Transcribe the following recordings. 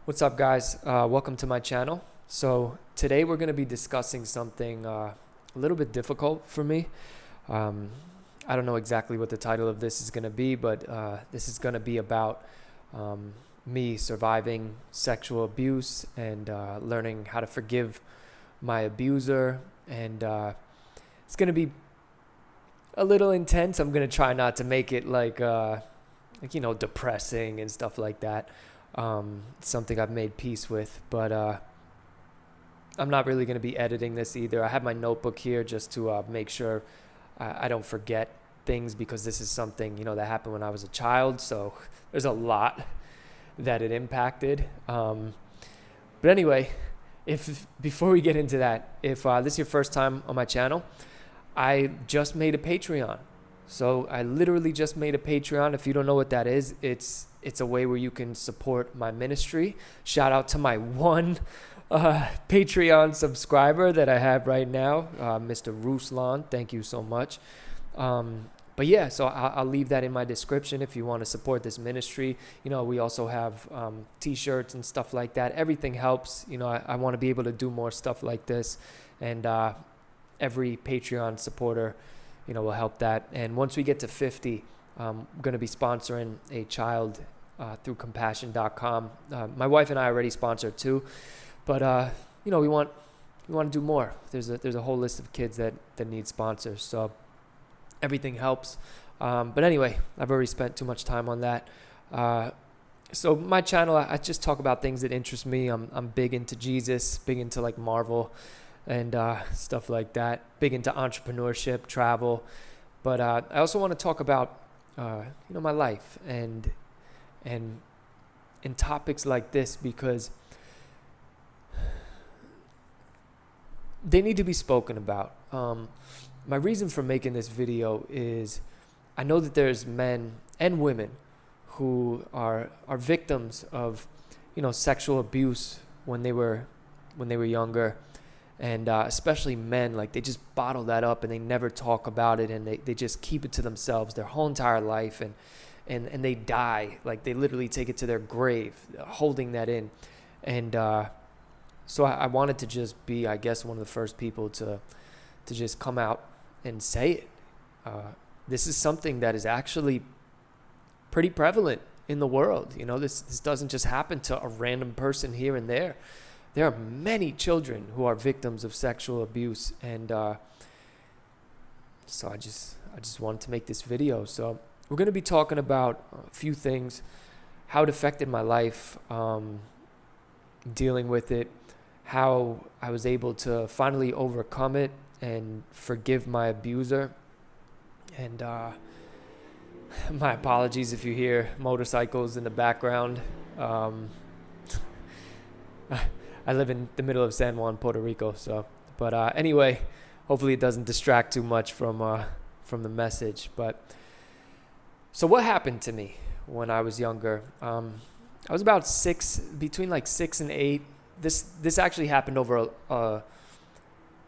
What's up, guys? Welcome to my channel. So today we're going to be discussing something a little bit difficult for me. Um, I don't know exactly what the title of this is going to be, but this is going to be about me surviving sexual abuse and learning how to forgive my abuser. And it's going to be a little intense. I'm going to try not to make it depressing and stuff like that. Something I've made peace with, but I'm not really going to be editing this either. I have my notebook here just to make sure I don't forget things, because this is something that happened when I was a child, so there's a lot that it impacted. But anyway, if before we get into that, if this is your first time on my channel, I just made a Patreon. So I literally just made a Patreon. If you don't know what that is, it's a way where you can support my ministry. Shout out to my one Patreon subscriber that I have right now, Mr. Ruslan. Thank you so much. But yeah, so I'll leave that in my description if you want to support this ministry. We also have t-shirts and stuff like that. Everything helps. I want to be able to do more stuff like this, and every Patreon supporter will help that. And once we get to 50, I'm going to be sponsoring a child through compassion.com. My wife and I already sponsor too, but we want to do more. There's a whole list of kids that need sponsors, so everything helps. But anyway, I've already spent too much time on that. So my channel, I just talk about things that interest me. I'm big into Jesus, big into like Marvel and stuff like that, big into entrepreneurship, travel. But I also want to talk about my life and topics like this, because they need to be spoken about. My reason for making this video is I know that there's men and women who are victims of sexual abuse when they were younger. And especially men, like they just bottle that up and they never talk about it, and they just keep it to themselves their whole entire life, and they die. Like they literally take it to their grave, holding that in. And so I wanted to just be, I guess, one of the first people to just come out and say it. This is something that is actually pretty prevalent in the world. This doesn't just happen to a random person here and there. There are many children who are victims of sexual abuse, and so I just wanted to make this video. So we're going to be talking about a few things, how it affected my life, dealing with it, how I was able to finally overcome it and forgive my abuser, and my apologies if you hear motorcycles in the background. I live in the middle of San Juan, Puerto Rico. But anyway, hopefully it doesn't distract too much from the message. But so what happened to me when I was younger? I was about between 6 and 8. This actually happened over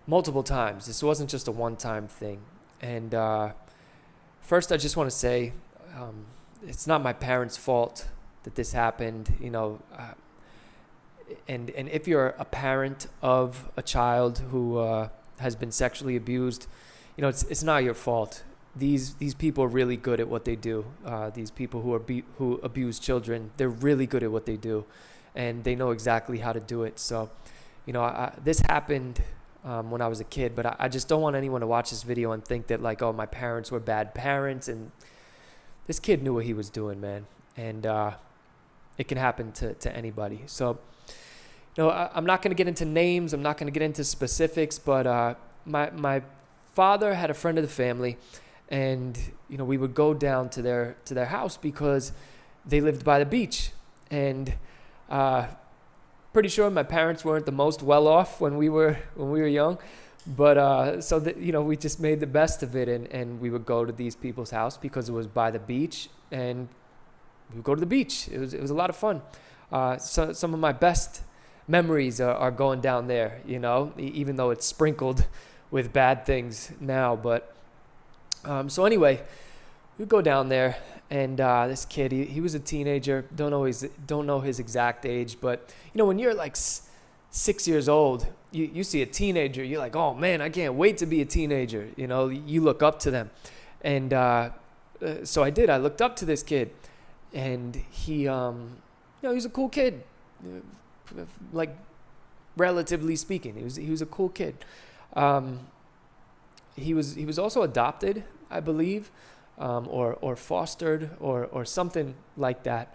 multiple times. This wasn't just a one-time thing. And first, I just want to say, it's not my parents' fault that this happened. And if you're a parent of a child who has been sexually abused, it's not your fault. These people are really good at what they do. These people who abuse children, they're really good at what they do, and they know exactly how to do it. So, this happened when I was a kid, but I just don't want anyone to watch this video and think that my parents were bad parents. And this kid knew what he was doing, man, and it can happen to anybody. So. I'm not going to get into names. I'm not going to get into specifics, but my father had a friend of the family, and we would go down to their house because they lived by the beach, and pretty sure my parents weren't the most well off when we were young, but so that we just made the best of it, and we would go to these people's house because it was by the beach, and we would go to the beach. It was a lot of fun. So some of my best memories are going down there, even though it's sprinkled with bad things now. But so anyway, we go down there, and this kid, he was a teenager. Don't know his exact age, but when you're like 6 years old, you see a teenager, you're like, oh man, I can't wait to be a teenager. You look up to them, and so I did. I looked up to this kid, and he's a cool kid, like relatively speaking. He was a cool kid. He was also adopted, I believe, or fostered or something like that.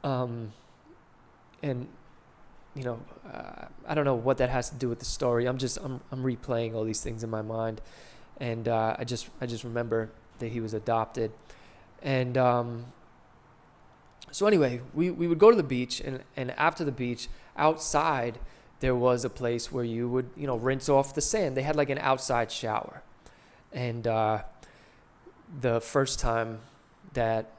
And I don't know what that has to do with the story. I'm replaying all these things in my mind, and I just remember that he was adopted. And so anyway, we would go to the beach, and after the beach, outside there was a place where you would rinse off the sand. They had like an outside shower, and the first time that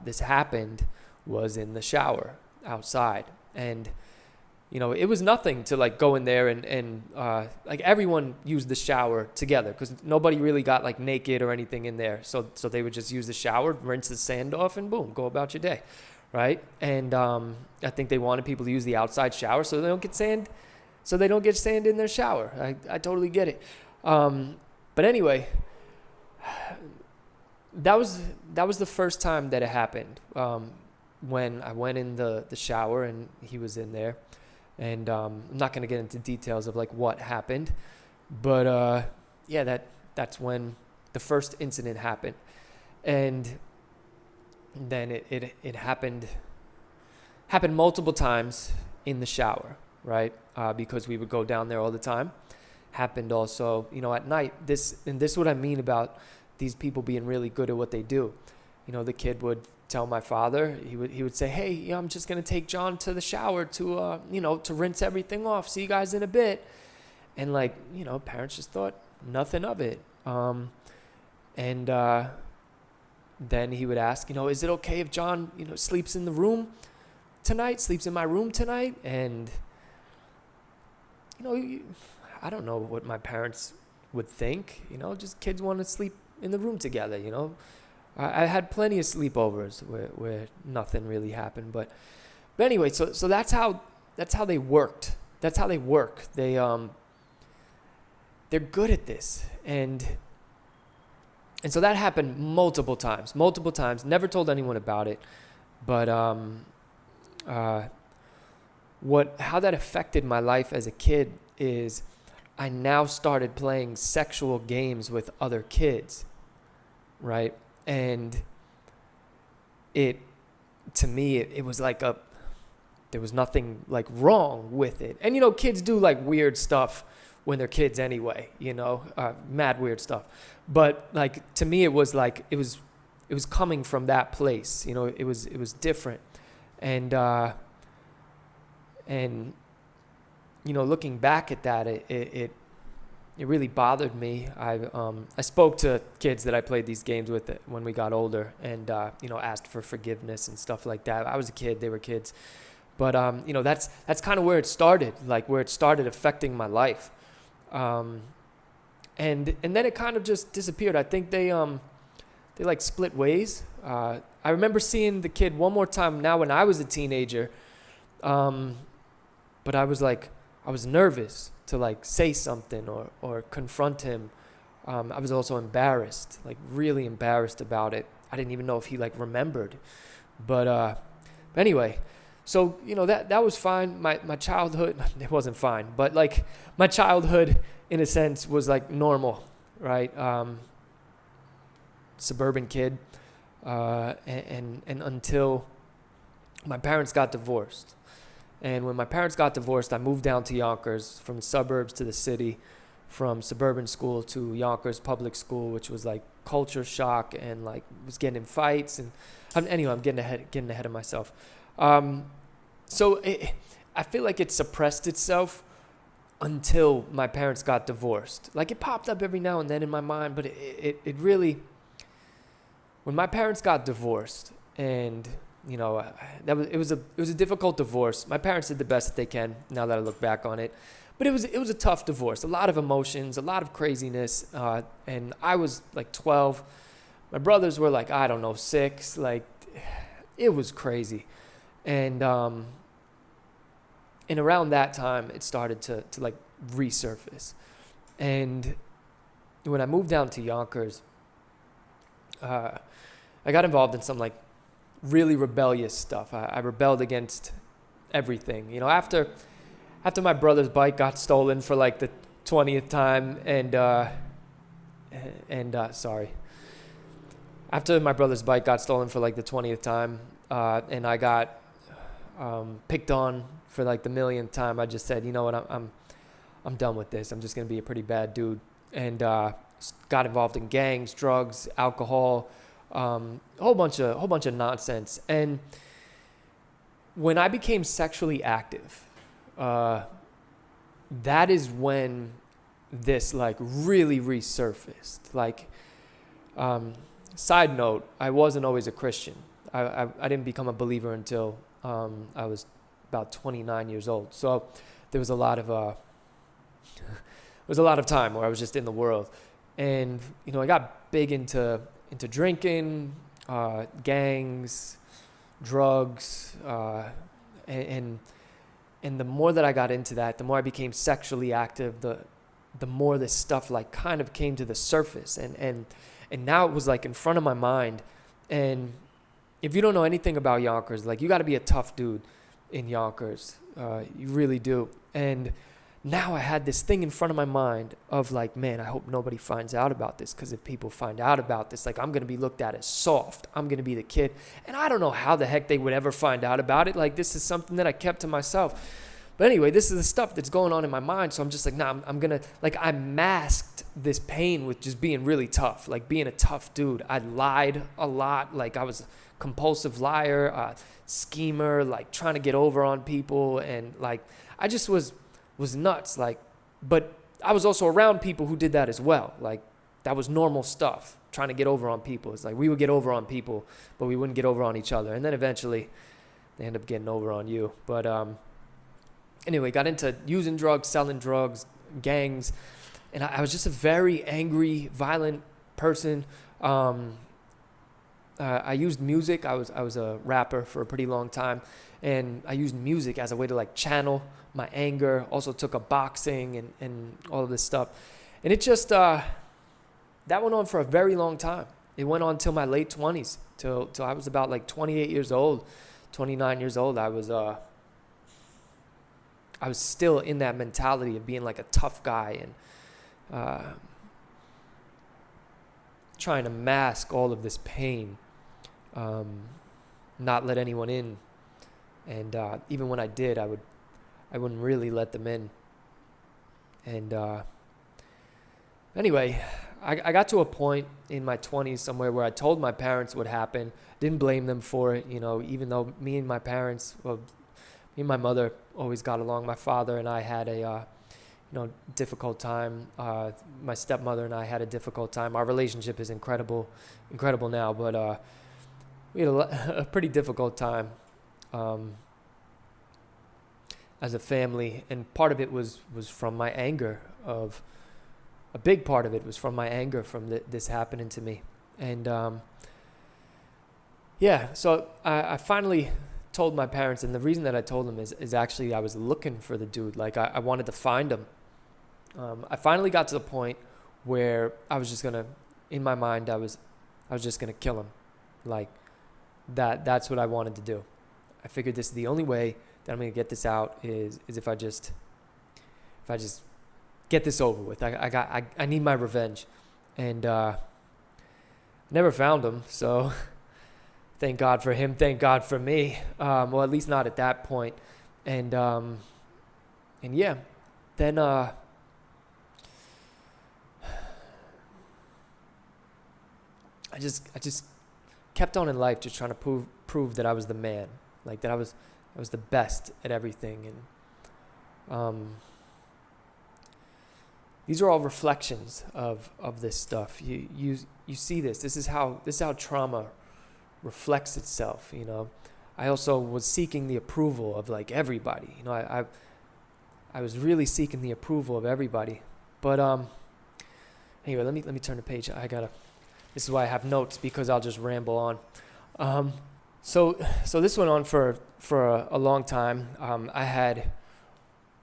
this happened was in the shower outside. And it was nothing to like go in there and like everyone used the shower together, because nobody really got like naked or anything in there. So they would just use the shower, rinse the sand off, and boom, go about your day, right? And I think they wanted people to use the outside shower so they don't get sand in their shower. I totally get it. But anyway, that was the first time that it happened, when I went in the shower and he was in there. And I'm not going to get into details of like what happened, but that's when the first incident happened. And then it happened multiple times in the shower, right? Because we would go down there all the time. Happened also, at night. This is what I mean about these people being really good at what they do. The kid would tell my father, he would say, hey, I'm just going to take John to the shower to rinse everything off. See you guys in a bit. And like, parents just thought nothing of it. And then he would ask, is it okay if John, sleeps in my room tonight? And, I don't know what my parents would think, just kids want to sleep in the room together, I had plenty of sleepovers where nothing really happened, but anyway, so that's how they worked. That's how they work. They're good at this, and so that happened multiple times. Never told anyone about it, but how that affected my life as a kid is I now started playing sexual games with other kids, right? And to me, it was like there was nothing like wrong with it. And, kids do like weird stuff when they're kids anyway, mad weird stuff. But like, to me, it was like, it was coming from that place, it was different. And looking back at that, it really bothered me. I spoke to kids that I played these games with when we got older, and asked for forgiveness and stuff like that. I was a kid; they were kids, but that's kind of where it started, like where it started affecting my life, and then it kind of just disappeared. I think they like split ways. I remember seeing the kid one more time now when I was a teenager, but I was nervous to like say something or confront him. I was also embarrassed, like really embarrassed about it. I didn't even know if he like remembered, but anyway, so that was fine. My childhood, it wasn't fine, but like my childhood in a sense was like normal, right? Suburban kid, and until my parents got divorced. And when my parents got divorced, I moved down to Yonkers, from the suburbs to the city, from suburban school to Yonkers public school, which was like culture shock, and like was getting in fights. And anyway, I'm getting ahead of myself. So I feel like it suppressed itself until my parents got divorced. Like it popped up every now and then in my mind, but it really, when my parents got divorced, and it was a difficult divorce. My parents did the best that they can, now that I look back on it. But it was a tough divorce. A lot of emotions, a lot of craziness. And I was like 12. My brothers were like, I don't know, 6. Like, it was crazy. And around that time, it started to like resurface. And when I moved down to Yonkers, I got involved in some like really rebellious stuff. I rebelled against everything. You know, after my brother's bike got stolen for like the 20th time, after my brother's bike got stolen for like the 20th time, and I got picked on for like the millionth time, I just said, you know what, I'm done with this. I'm just gonna be a pretty bad dude, and got involved in gangs, drugs, alcohol, a whole bunch of nonsense. And when I became sexually active, that is when this like really resurfaced. Like, side note, I wasn't always a Christian. I didn't become a believer until I was about 29 years old. So there was a lot of time where I was just in the world. And, you know, I got big into drinking, gangs, drugs, and the more that I got into that, the more I became sexually active, the more this stuff like kind of came to the surface. And now it was like in front of my mind. And if you don't know anything about Yonkers, like, you got to be a tough dude in Yonkers. You really do. And now I had this thing in front of my mind of like, man, I hope nobody finds out about this, because if people find out about this, like, I'm going to be looked at as soft. I'm going to be the kid. And I don't know how the heck they would ever find out about it. Like, this is something that I kept to myself. But anyway, this is the stuff that's going on in my mind. So I'm just like, nah, I'm going to, like, I masked this pain with just being really tough, like being a tough dude. I lied a lot. Like, I was a compulsive liar, schemer, like trying to get over on people. And like, I just was nuts. Like, but I was also around people who did that as well. Like, that was normal stuff, trying to get over on people. It's like, we would get over on people, but we wouldn't get over on each other. And then eventually they end up getting over on you. But, anyway, got into using drugs, selling drugs, gangs. And I was just a very angry, violent person. I used music. I was a rapper for a pretty long time. And I used music as a way to like channel my anger. Also took up boxing and all of this stuff. And it just, that went on for a very long time. It went on till my late 20s, till I was about like 28 years old, 29 years old. I was still in that mentality of being like a tough guy and trying to mask all of this pain, not let anyone in. And even when I did, I wouldn't really let them in. And anyway, I got to a point in my 20s somewhere where I told my parents what happened. Didn't blame them for it, you know, even though me and my mother always got along. My father and I had a difficult time. My stepmother and I had a difficult time. Our relationship is incredible now, but we had a pretty difficult time as a family. And part of it was from my anger. A big part of it was from my anger from this happening to me. And so I finally told my parents, and the reason that I told them is actually I was looking for the dude. Like, I wanted to find him. I finally got to the point where I was just gonna, in my mind, I was just gonna kill him. Like, that's what I wanted to do. I figured this is the only way that I'm gonna get this out is if I just get this over with. I need my revenge. And never found him, so thank God for him, thank God for me. Well, at least not at that point. And yeah, then I just kept on in life, just trying to prove that I was the man, like that I was the best at everything. And these are all reflections of this stuff. You see this. This is how trauma reflects itself. You know, I also was seeking the approval of like everybody. You know, I was really seeking the approval of everybody. But anyway, let me turn the page. I gotta This is why I have notes, because I'll just ramble on. So this went on for a long time. I had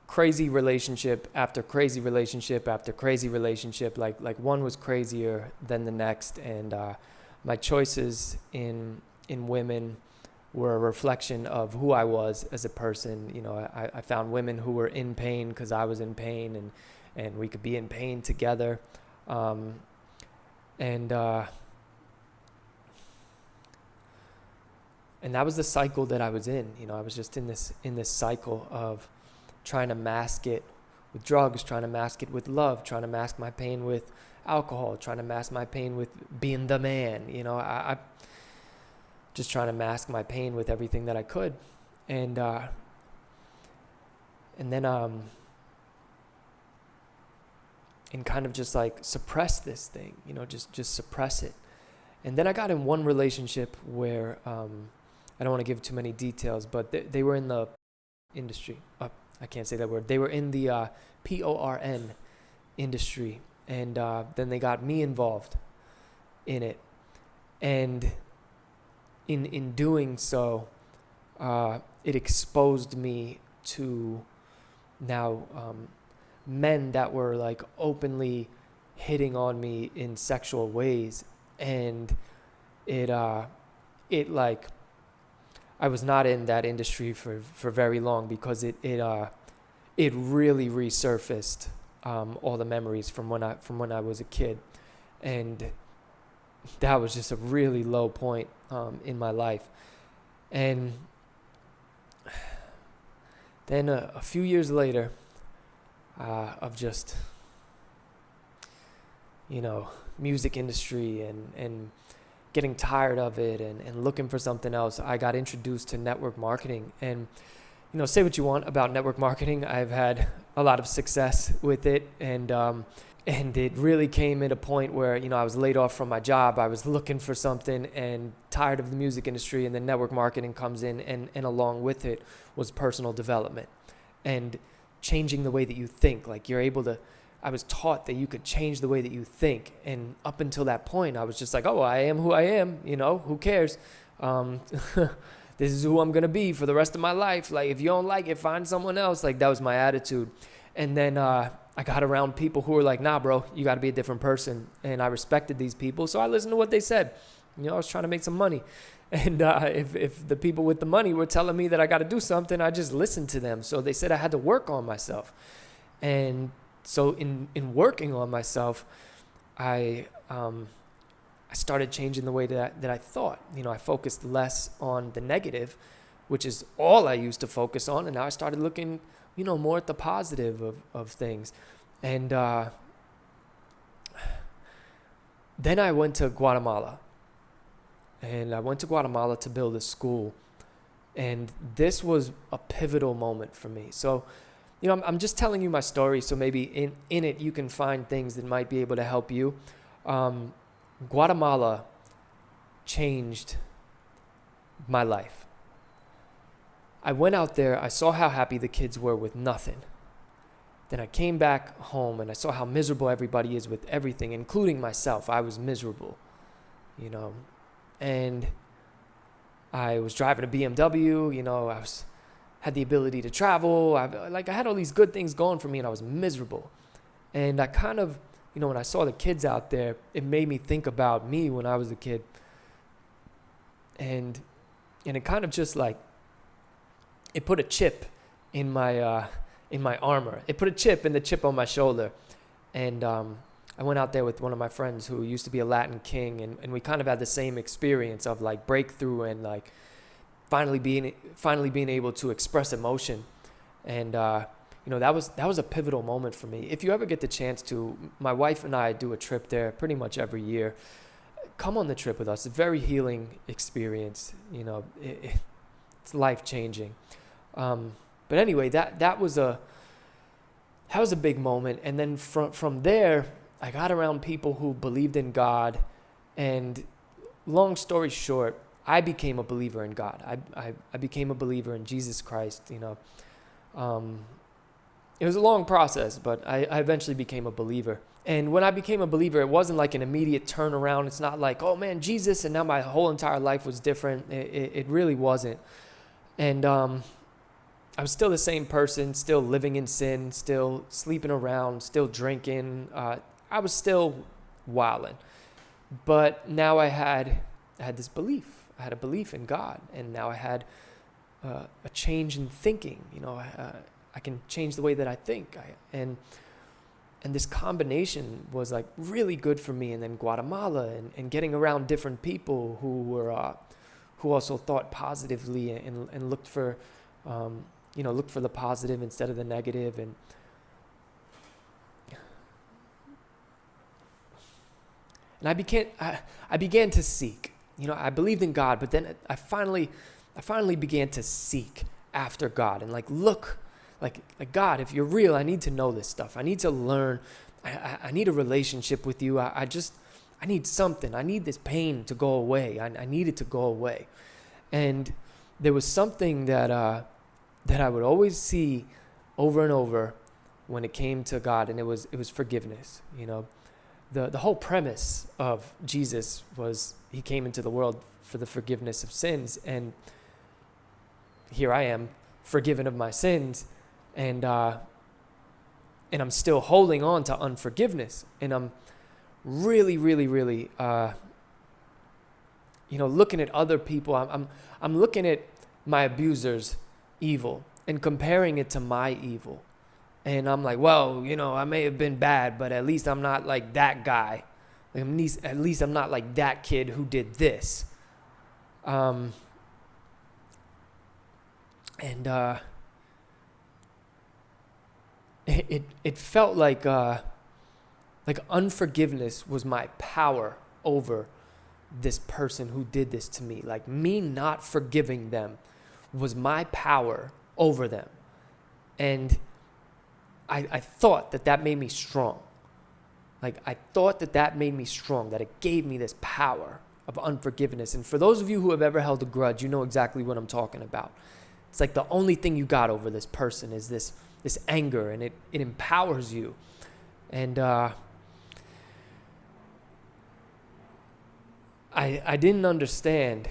crazy relationship after crazy relationship after crazy relationship. Like one was crazier than the next, and my choices in women were a reflection of who I was as a person. You know, I found women who were in pain because I was in pain, and we could be in pain together. And that was the cycle that I was in. You know, I was just in this cycle of trying to mask it with drugs, trying to mask it with love, trying to mask my pain with alcohol, trying to mask my pain with being the man. You know, I just trying to mask my pain with everything that I could, and then and kind of just like suppress this thing. You know, just suppress it. And then I got in one relationship where I don't want to give too many details, but they were in the industry. I can't say that word. They were in the PORN industry, and then they got me involved in it. And in doing so, it exposed me to now men that were like openly hitting on me in sexual ways, and it like, I was not in that industry for very long, because it really resurfaced all the memories from when I was a kid, and that was just a really low point in my life. And then a few years later, of just, you know, music industry and getting tired of it and looking for something else, I got introduced to network marketing. And, you know, say what you want about network marketing, I've had a lot of success with it, and it really came at a point where, you know, I was laid off from my job. I was looking for something and tired of the music industry, and then network marketing comes in, and along with it was personal development and changing the way that you think. Like, you're able to, I was taught that you could change the way that you think. And up until that point, I was just like, oh, I am who I am, you know, who cares? This is who I'm going to be for the rest of my life. Like, if you don't like it, find someone else. Like, that was my attitude. And then I got around people who were like, nah, bro, you got to be a different person. And I respected these people, so I listened to what they said. You know, I was trying to make some money. And if the people with the money were telling me that I got to do something, I just listened to them. So they said I had to work on myself. And so in working on myself, I started changing the way that I thought. You know, I focused less on the negative, which is all I used to focus on. And now I started looking, you know, more at the positive of things. And then I went to Guatemala. And I went to Guatemala to build a school. And this was a pivotal moment for me. So, you know, I'm just telling you my story, so maybe in it you can find things that might be able to help you. Guatemala changed my life. I went out there, I saw how happy the kids were with nothing. Then I came back home and I saw how miserable everybody is with everything, including myself. I was miserable, you know. And I was driving a BMW, you know, had the ability to travel. I had all these good things going for me, and I was miserable. And I kind of, you know, when I saw the kids out there, it made me think about me when I was a kid. And it kind of just like, it put a chip in my armor. It put a chip in the chip on my shoulder. And I went out there with one of my friends who used to be a Latin king, and we kind of had the same experience of like breakthrough and like finally being able to express emotion. And you know, that was a pivotal moment for me. If you ever get the chance to, my wife and I do a trip there pretty much every year. Come on the trip with us. It's a very healing experience. You know, it's life-changing. But anyway, that was a big moment. And then from there, I got around people who believed in God, and long story short, I became a believer in God. I became a believer in Jesus Christ. You know, it was a long process, but I eventually became a believer. And when I became a believer, it wasn't like an immediate turnaround. It's not like, oh man, Jesus, and now my whole entire life was different. It really wasn't. And I was still the same person, still living in sin, still sleeping around, still drinking. I was still wilding. But now I had this belief. I had a belief in God, and now I had a change in thinking. I can change the way that I think. And this combination was like really good for me. And then Guatemala and getting around different people who also thought positively and looked for the positive instead of the negative. And I began to seek. I believed in God, but then I finally began to seek after God and look. Like God, if you're real, I need to know this stuff. I need to learn. I need a relationship with you. I need something. I need this pain to go away. I need it to go away. And there was something that I would always see over and over when it came to God, and it was forgiveness. The whole premise of Jesus was he came into the world for the forgiveness of sins, and here I am, forgiven of my sins. And I'm still holding on to unforgiveness, and I'm really, really, really, looking at other people. I'm looking at my abuser's evil and comparing it to my evil, and I'm like, well, I may have been bad, but at least I'm not like that guy. At least I'm not like that kid who did this. It felt like unforgiveness was my power over this person who did this to me. Like me not forgiving them was my power over them. And I thought that made me strong. I thought that made me strong, that it gave me this power of unforgiveness. And for those of you who have ever held a grudge, you know exactly what I'm talking about. It's like the only thing you got over this person is this anger, and it empowers you. And I didn't understand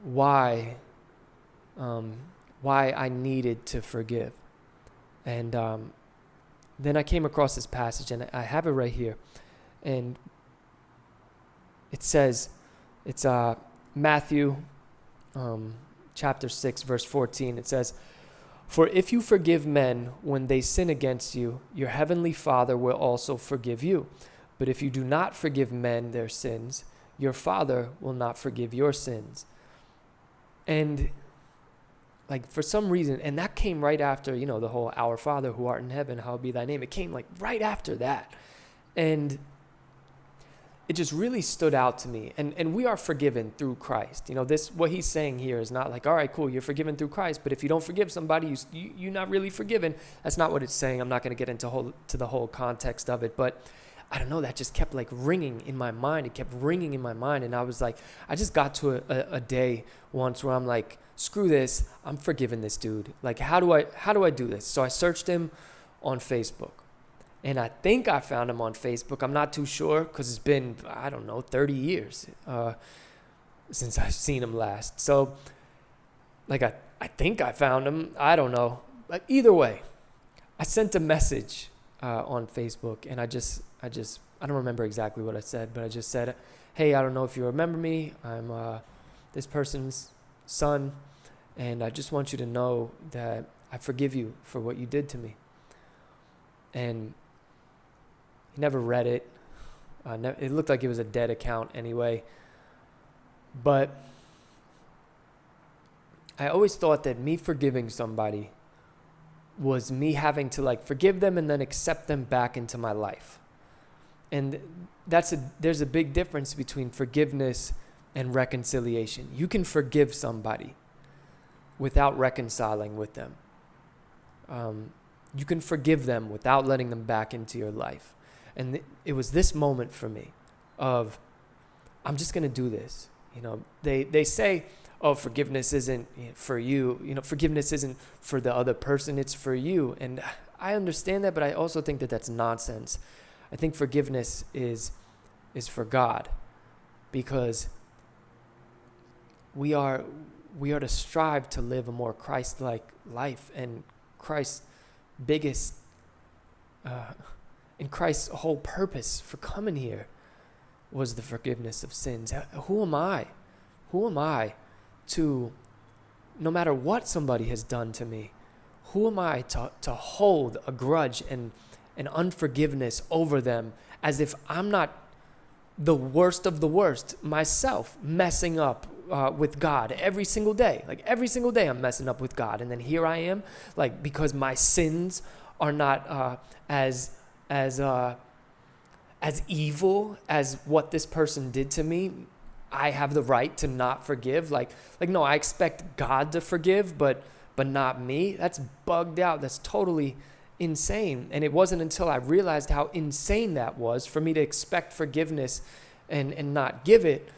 why I needed to forgive. And then I came across this passage, and I have it right here. And it says, it's Matthew chapter 6, verse 14. It says, "For if you forgive men when they sin against you, your heavenly Father will also forgive you. But if you do not forgive men their sins, your Father will not forgive your sins." And for some reason, and that came right after, the whole "Our Father who art in heaven, hallowed be thy name." It came right after that. And it just really stood out to me. And we are forgiven through Christ. What he's saying here is not like, all right, cool, you're forgiven through Christ, but if you don't forgive somebody, you're not really forgiven. That's not what it's saying. I'm not going to get into the whole context of it, but I don't know, that just kept ringing in my mind. It kept ringing in my mind, and I was like, I just got to a day once where I'm like, screw this, I'm forgiving this dude. How do I do this? So I searched him on Facebook. And I think I found him on Facebook. I'm not too sure because it's been, 30 years since I've seen him last. So, I think I found him. I don't know. But either way, I sent a message on Facebook, and I don't remember exactly what I said, but I just said, "Hey, I don't know if you remember me. I'm this person's son, and I just want you to know that I forgive you for what you did to me." And he never read it. It looked like it was a dead account anyway. But I always thought that me forgiving somebody was me having to forgive them and then accept them back into my life. And there's a big difference between forgiveness and reconciliation. You can forgive somebody without reconciling with them. You can forgive them without letting them back into your life. And it was this moment for me of, I'm just going to do this. They say, oh, forgiveness isn't for you. Forgiveness isn't for the other person. It's for you. And I understand that, but I also think that that's nonsense. I think forgiveness is for God, because we are to strive to live a more Christ-like life, and Christ's biggest and Christ's whole purpose for coming here was the forgiveness of sins. Who am I? Who am I to, no matter what somebody has done to me, who am I to hold a grudge and unforgiveness over them as if I'm not the worst of the worst myself, messing up with God every single day. Like every single day I'm messing up with God. And then here I am, like, because my sins are not as evil as what this person did to me, I have the right to not forgive. Like no, I expect God to forgive, but not me. That's bugged out. That's totally insane. And it wasn't until I realized how insane that was for me to expect forgiveness and not give it.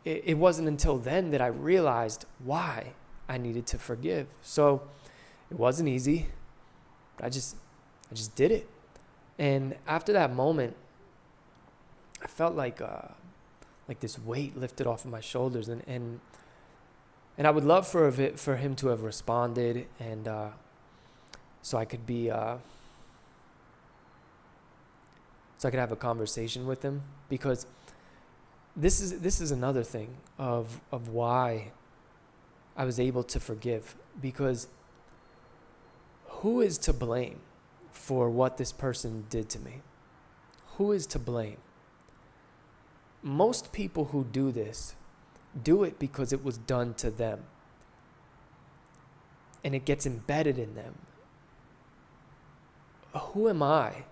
It wasn't until then that I realized why I needed to forgive. So it wasn't easy, but I just did it. And after that moment, I felt like this weight lifted off of my shoulders, and I would love for him to have responded, and so I could have a conversation with him, because this is another thing of why I was able to forgive, because who is to blame for what this person did to me? Who is to blame? Most people who do this do it because it was done to them, and it gets embedded in them. Who am I?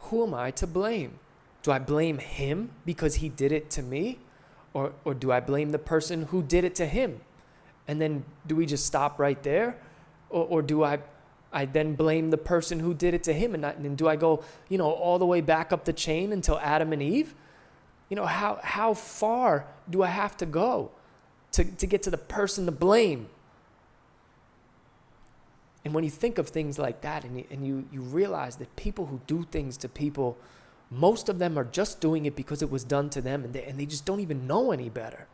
Who am I to blame? Do I blame him because he did it to me? Or do I blame the person who did it to him? And then do we just stop right there? Or do I then blame the person who did it to him? And do I go, all the way back up the chain until Adam and Eve? How far do I have to go to get to the person to blame? And when you think of things like that, and you realize that people who do things to people, most of them are just doing it because it was done to them, and they just don't even know any better.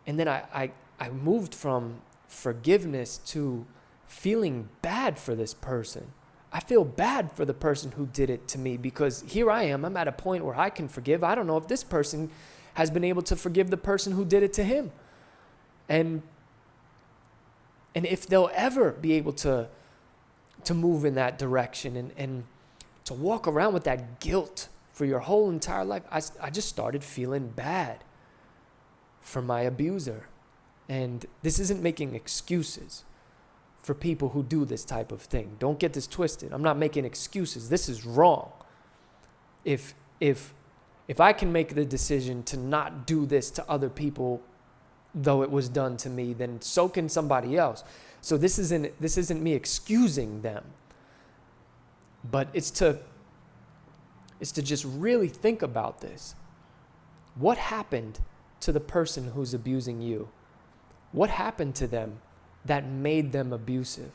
And then I moved from forgiveness to feeling bad for this person. I feel bad for the person who did it to me, because here I am, I'm at a point where I can forgive. I don't know if this person has been able to forgive the person who did it to him. And if they'll ever be able to move in that direction and to walk around with that guilt for your whole entire life. I just started feeling bad for my abuser. And this isn't making excuses for people who do this type of thing. Don't get this twisted. I'm not making excuses. This is wrong. If I can make the decision to not do this to other people, though it was done to me, then so can somebody else. So this isn't me excusing them, but it's to just really think about this. What happened to the person who's abusing you? What happened to them that made them abusive?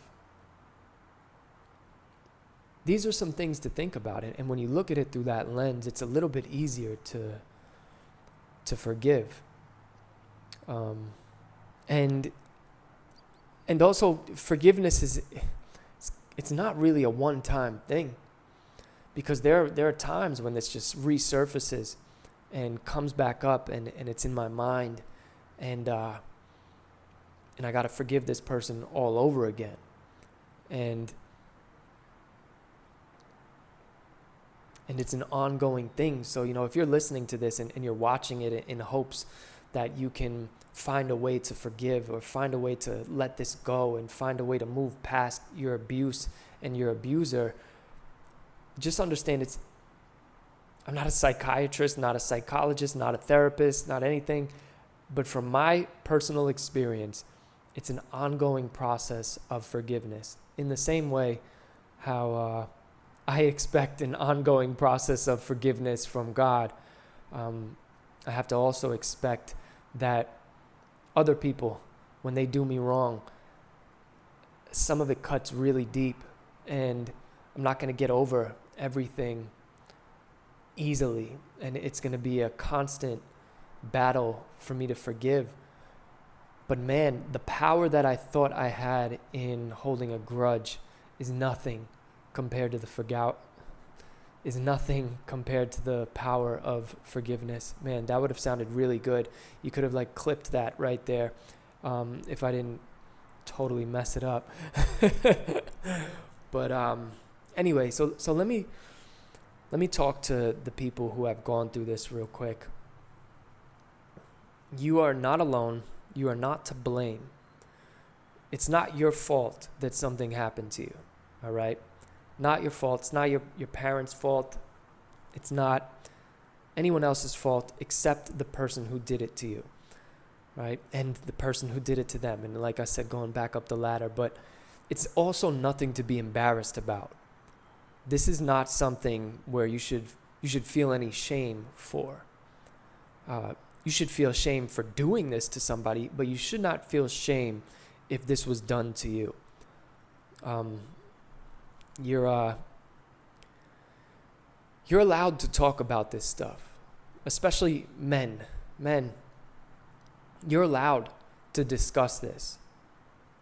These are some things to think about, and when you look at it through that lens, it's a little bit easier to forgive. And also forgiveness it's not really a one-time thing, because there are times when this just resurfaces and comes back up, and it's in my mind, and I got to forgive this person all over again. And it's an ongoing thing. So, if you're listening to this and you're watching it in hopes that you can find a way to forgive, or find a way to let this go, and find a way to move past your abuse and your abuser, just understand I'm not a psychiatrist, not a psychologist, not a therapist, not anything, but from my personal experience, it's an ongoing process of forgiveness. In the same way how I expect an ongoing process of forgiveness from God, I have to also expect that other people, when they do me wrong, some of it cuts really deep, and I'm not going to get over everything easily, and it's going to be a constant battle for me to forgive. But man, the power that I thought I had in holding a grudge is nothing compared to the power of forgiveness. Man, that would have sounded really good. You could have like clipped that right there, if I didn't totally mess it up. But anyway, so let me talk to the people who have gone through this real quick. You are not alone. You are not to blame. It's not your fault that something happened to you, all right? Not your fault. It's not your parents' fault. It's not anyone else's fault except the person who did it to you, right? And the person who did it to them. And like I said, going back up the ladder. But it's also nothing to be embarrassed about. This is not something where you should feel any shame for. You should feel shame for doing this to somebody, but you should not feel shame if this was done to you. You're allowed to talk about this stuff, especially men. Men, you're allowed to discuss this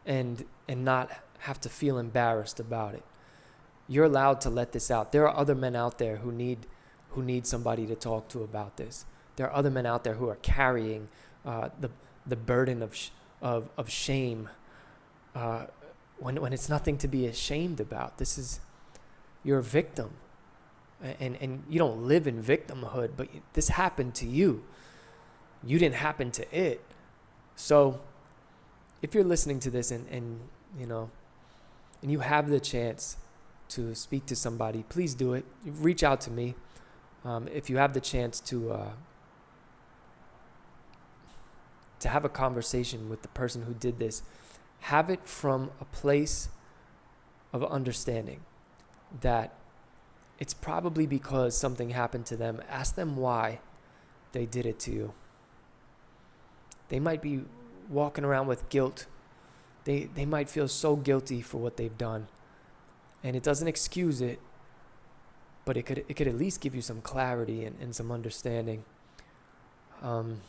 and not have to feel embarrassed about it. You're allowed to let this out. There are other men out there who need somebody to talk to about this. There are other men out there who are carrying the burden of shame when it's nothing to be ashamed about. You're a victim, and you don't live in victimhood, but this happened to you. You didn't happen to it. So if you're listening to this and you have the chance to speak to somebody, please do it. Reach out to me. If you have the chance to have a conversation with the person who did this, have it from a place of understanding that it's probably because something happened to them. Ask them why they did it to you. They might be walking around with guilt. They might feel so guilty for what they've done. And it doesn't excuse it, but it could at least give you some clarity and some understanding. And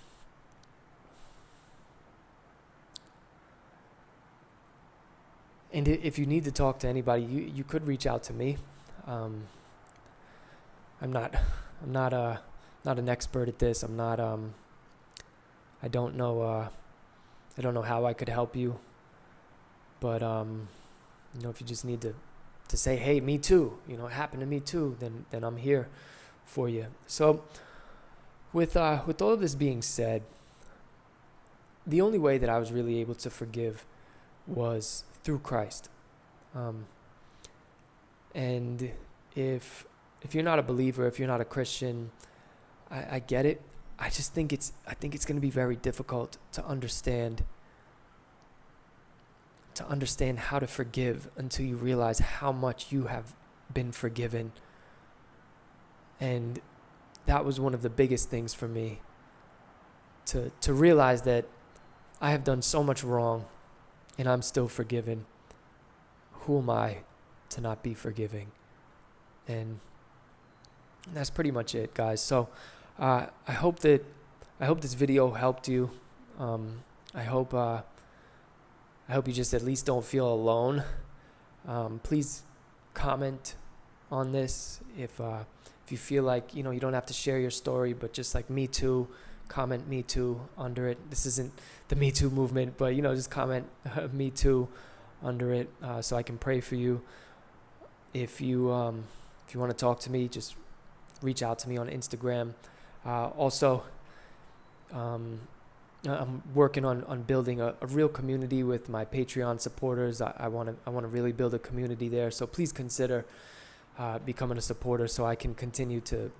if you need to talk to anybody, you could reach out to me. I'm not an expert at this. I'm not. I don't know how I could help you. But if you just need to say, hey, me too. It happened to me too. Then I'm here for you. So with all of this being said, the only way that I was really able to forgive was through Christ. And if you're not a believer, if you're not a Christian, I get it. I just think it's going to be very difficult to understand how to forgive until you realize how much you have been forgiven. And that was one of the biggest things for me, to realize that I have done so much wrong and I'm still forgiven. Who am I to not be forgiving? And that's pretty much it, guys. So I hope this video helped you. I hope you just at least don't feel alone. Please comment on this if you feel like you don't have to share your story, but just like me too, comment me too under it. This isn't the Me Too movement, but just comment me too under it, so I can pray for you. If you want to talk to me, just reach out to me on Instagram. Also, I'm working on building a real community with my Patreon supporters. I want to really build a community there. So please consider becoming a supporter so I can continue to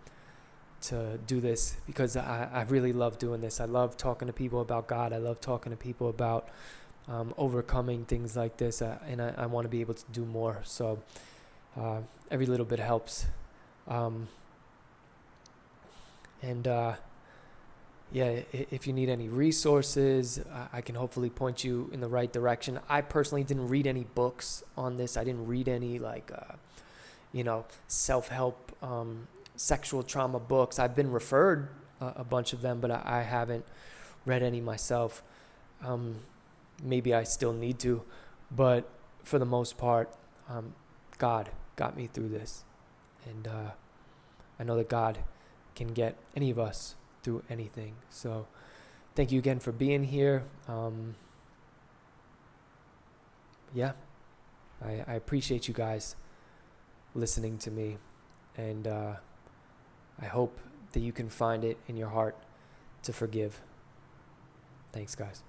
do this, because I really love doing this. I love talking to people about God. I love talking to people about overcoming things like this, and I want to be able to do more. So every little bit helps. yeah, if you need any resources, I can hopefully point you in the right direction. I personally didn't read any books on this. I didn't read any self-help, sexual trauma books. I've been referred a bunch of them, but I haven't read any myself. Maybe I still need to, but for the most part, God got me through this. And I know that God can get any of us through anything. So thank you again for being here. I appreciate you guys listening to me. And I hope that you can find it in your heart to forgive. Thanks, guys.